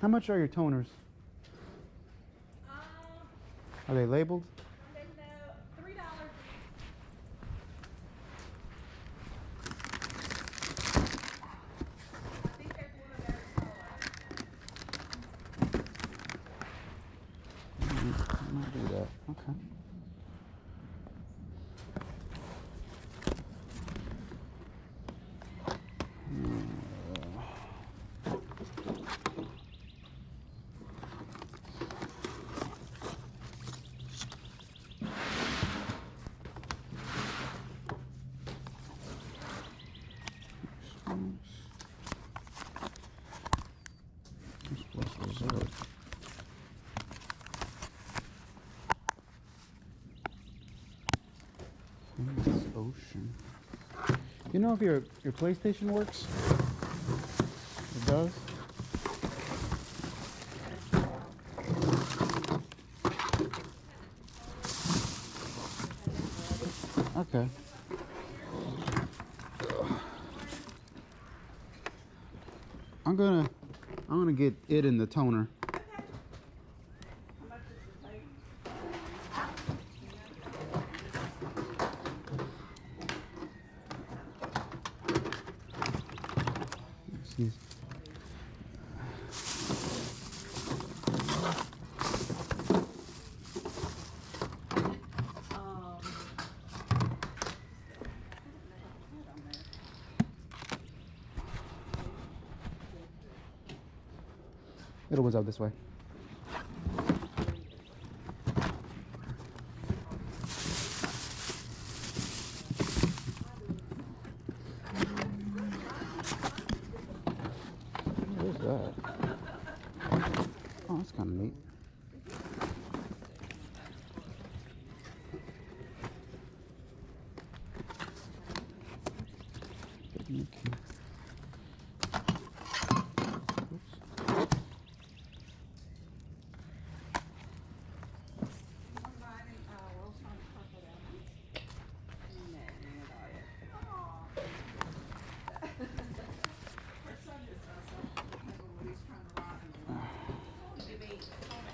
How much are your toners? Are they labeled? $3. I think there's one of those I might do that. Okay. What's reserved? Ocean. You know if your PlayStation works? It does? Okay. I'm gonna get it in the toner. How much does it take? See. It was out this way. What is that? Oh, that's kind of neat. Okay.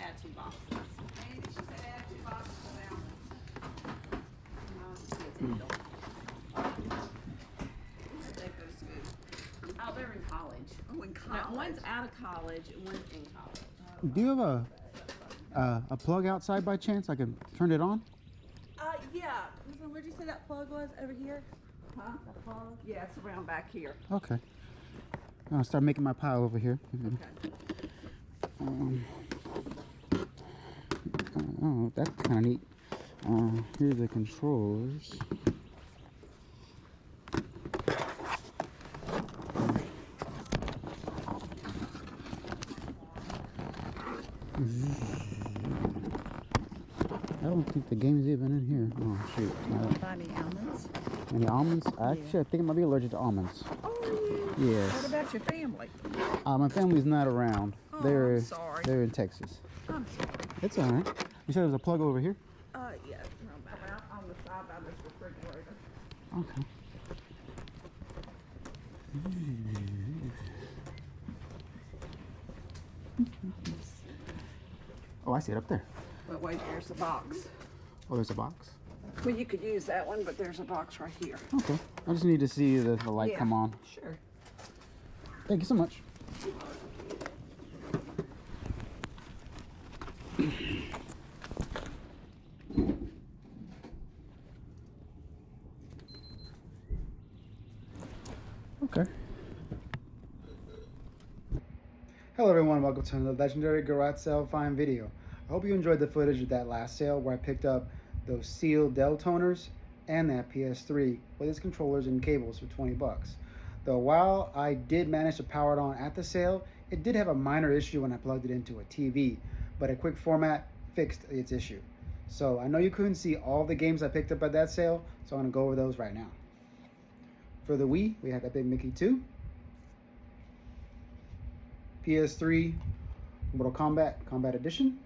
Add 2 boxes. Maybe she said add 2 boxes of they go to school? Oh, they're in college. Oh, in college. No, one's out of college and one's in college. Do you have a plug outside by chance? I can turn it on? Yeah. Where'd you say that plug was? Over here? Huh? The plug? Yeah, it's around back here. Okay. I'll start making my pile over here. Okay. Oh, that's kind of neat. Here's the controllers. I don't think the game's even in here. Oh, shoot. Any almonds? Any almonds? Actually, I think I might be allergic to almonds. Oh, yes. what about your family? My family's not around. Oh, they're, I'm sorry. They're in Texas. I'm sorry. It's all right. You said there's a plug over here? Yeah, around on the side by this refrigerator. Okay. Oh, I see it up there. But wait, there's a box. Oh, there's a box? Well, you could use that one, but there's a box right here. Okay. I just need to see the light come on. Sure. Thank you so much. Okay. Hello everyone, welcome to another legendary garage sale find video. I hope you enjoyed the footage of that last sale where I picked up those sealed Dell toners and that PS3 with its controllers and cables for 20 bucks. Though while I did manage to power it on at the sale, it did have a minor issue when I plugged it into a TV, but a quick format fixed its issue. So I know you couldn't see all the games I picked up at that sale, so I'm gonna go over those right now. For the Wii, we have Epic Mickey 2, PS3, Mortal Kombat Combat Edition,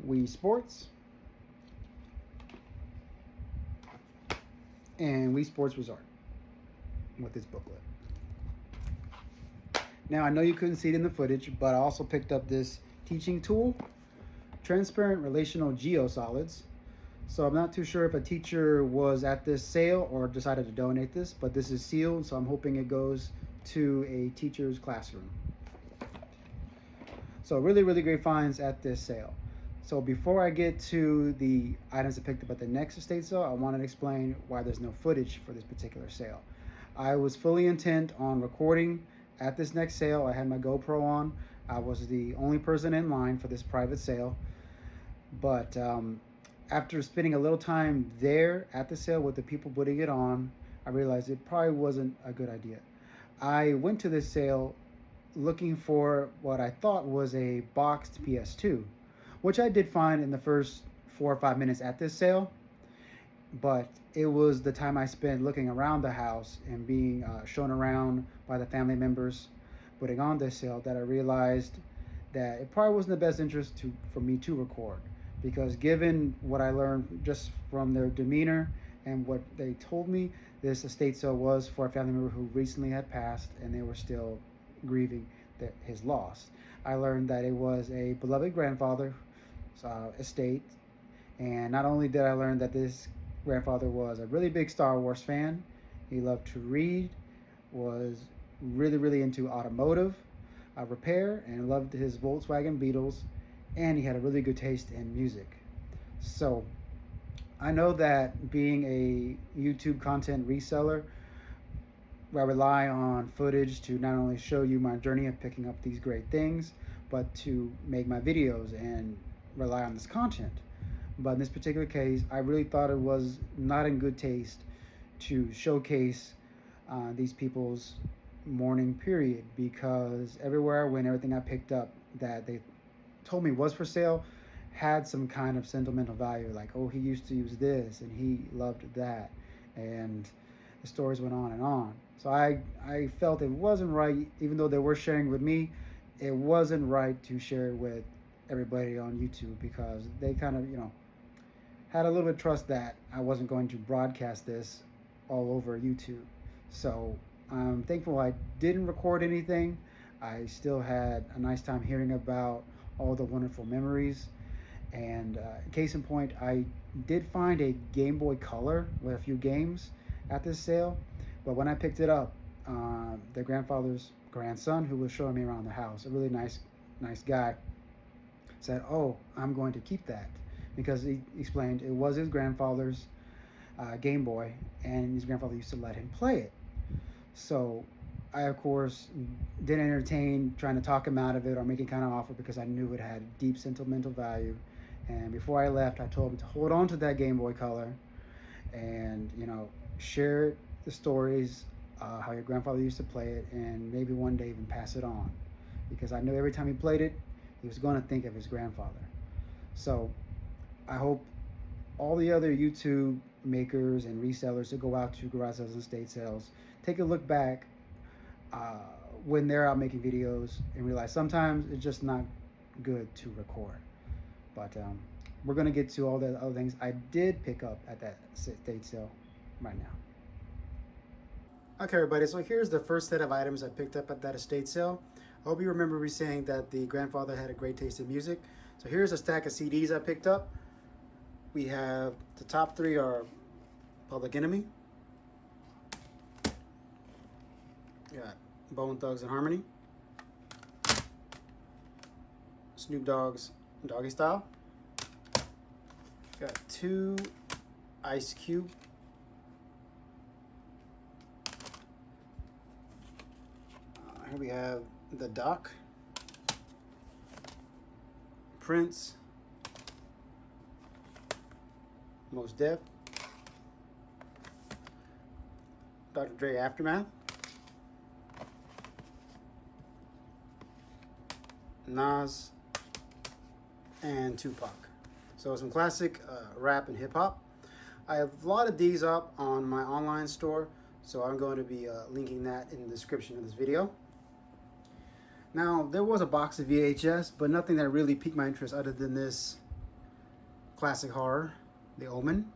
Wii Sports, and Wii Sports Resort with its booklet. Now, I know you couldn't see it in the footage, but I also picked up this teaching tool, transparent relational geosolids. So I'm not too sure if a teacher was at this sale or decided to donate this, but this is sealed, so I'm hoping it goes to a teacher's classroom. So really, really great finds at this sale. So before I get to the items I picked up at the next estate sale, I wanted to explain why there's no footage for this particular sale. I was fully intent on recording at this next sale. I had my GoPro on. I was the only person in line for this private sale. But after spending a little time there at the sale with the people putting it on, I realized it probably wasn't a good idea. I went to this sale looking for what I thought was a boxed PS2, which I did find in the first 4 or 5 minutes at this sale. But it was the time I spent looking around the house and being shown around by the family members putting on this sale that I realized that it probably wasn't the best interest for me to record, because given what I learned just from their demeanor and what they told me, this estate sale was for a family member who recently had passed and they were still grieving his loss. I learned that it was a beloved grandfather's estate, and not only did I learn that this grandfather was a really big Star Wars fan, he loved to read, was really, really into automotive repair, and loved his Volkswagen Beetles, and he had a really good taste in music. So I know that being a YouTube content reseller, where I rely on footage to not only show you my journey of picking up these great things, but to make my videos and rely on this content. But in this particular case, I really thought it was not in good taste to showcase these people's mourning period, because everywhere I went, everything I picked up that they told me was for sale had some kind of sentimental value, like, oh, he used to use this and he loved that, and the stories went on and on. So I felt it wasn't right, even though they were sharing with me, it wasn't right to share it with everybody on YouTube, because they kind of, had a little bit of trust that I wasn't going to broadcast this all over YouTube. So I'm thankful I didn't record anything. I still had a nice time hearing about all the wonderful memories. And case in point, I did find a Game Boy Color with a few games at this sale. But when I picked it up, the grandfather's grandson, who was showing me around the house, a really nice guy, said, "Oh, I'm going to keep that," because he explained it was his grandfather's Game Boy, and his grandfather used to let him play it. So I, of course, didn't entertain trying to talk him out of it or make any kind of offer, because I knew it had deep sentimental value. And before I left, I told him to hold on to that Game Boy Color and, share the stories, how your grandfather used to play it, and maybe one day even pass it on. Because I knew every time he played it, he was going to think of his grandfather. So I hope all the other YouTube makers and resellers that go out to garage sales and estate sales take a look back when they're out making videos and realize sometimes it's just not good to record. But we're going to get to all the other things I did pick up at that estate sale right now. Okay, everybody, so here's the first set of items I picked up at that estate sale. I hope you remember me saying that the grandfather had a great taste in music. So here's a stack of CDs I picked up. We have, the top three are Public Enemy. Got Bone Thugs and Harmony. Snoop Dogg's Doggy Style. Got 2 Ice Cube. Here we have The Doc. Prince. Mos Def. Dr. Dre Aftermath. Nas. And Tupac. So some classic rap and hip hop. I have a lot of these up on my online store, so I'm going to be linking that in the description of this video. Now, there was a box of VHS, but nothing that really piqued my interest other than this classic horror, The Omen.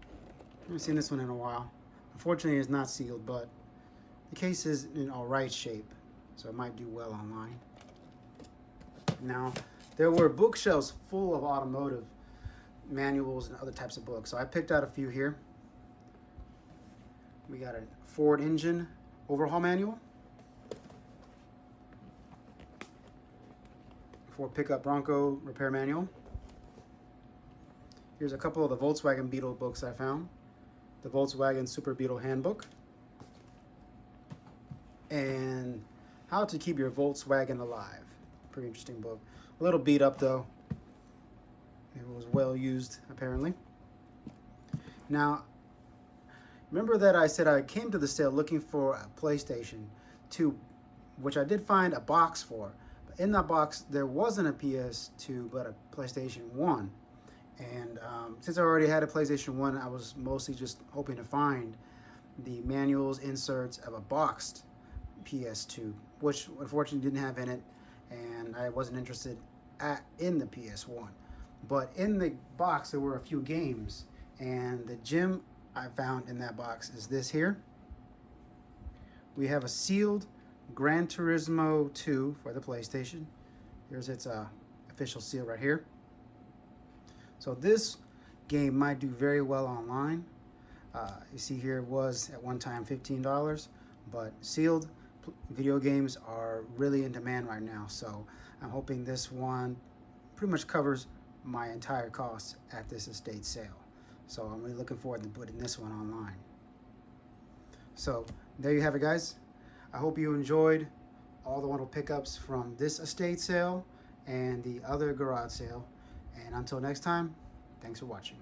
I haven't seen this one in a while. Unfortunately, it's not sealed, but The case is in alright shape, so it might do well online. Now, there were bookshelves full of automotive manuals and other types of books, so I picked out a few here. We got a Ford engine overhaul manual, Ford pickup Bronco repair manual. Here's a couple of the Volkswagen Beetle books I found. The Volkswagen Super Beetle Handbook, and How to Keep Your Volkswagen Alive. Pretty interesting book. A little beat up though. It was well used apparently. Now, remember that I said I came to the sale looking for a PlayStation 2, which I did find a box for. But in that box, there wasn't a PS2, but a PlayStation 1. And since I already had a PlayStation 1, I was mostly just hoping to find the manuals, inserts of a boxed PS2, which unfortunately didn't have in it, and I wasn't interested in the PS1. But in the box, there were a few games, and the gem I found in that box is this here. We have a sealed Gran Turismo 2 for the PlayStation. Here's its official seal right here. So this game might do very well online. You see here it was at one time $15, but sealed video games are really in demand right now. So I'm hoping this one pretty much covers my entire costs at this estate sale. So I'm really looking forward to putting this one online. So there you have it, guys. I hope you enjoyed all the wonderful pickups from this estate sale and the other garage sale. And until next time, thanks for watching.